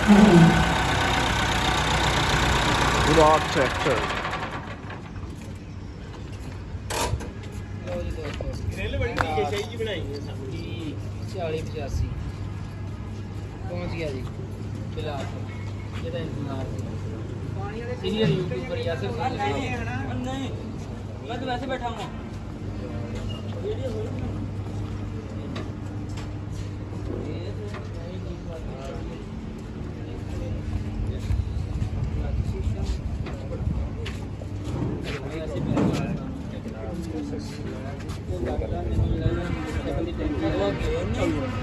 ਪੂਰਾ tractor grill ਬੜੀ ਨੀਚੇ ਸਹੀ ਜੀ ਬਣਾਈ ਹੈ ਸਭ 40 85 ਪਹੁੰਚ ਗਿਆ ਜੀ ਫਿਲਹਾਲ ਇਹਦਾ ਇੰਤਜ਼ਾਰ ਸੀਨੀਅਰ ਯੂਟਿਊਬਰ ਯਾਸਰ ਸਾਹਿਬ ਨਹੀਂ ਮੈਂ ਤਾਂ ਵੈਸੇ ਬੈਠਾ ਹਾਂ ਵੀਡੀਓ ਹੋ ਰਹੀ है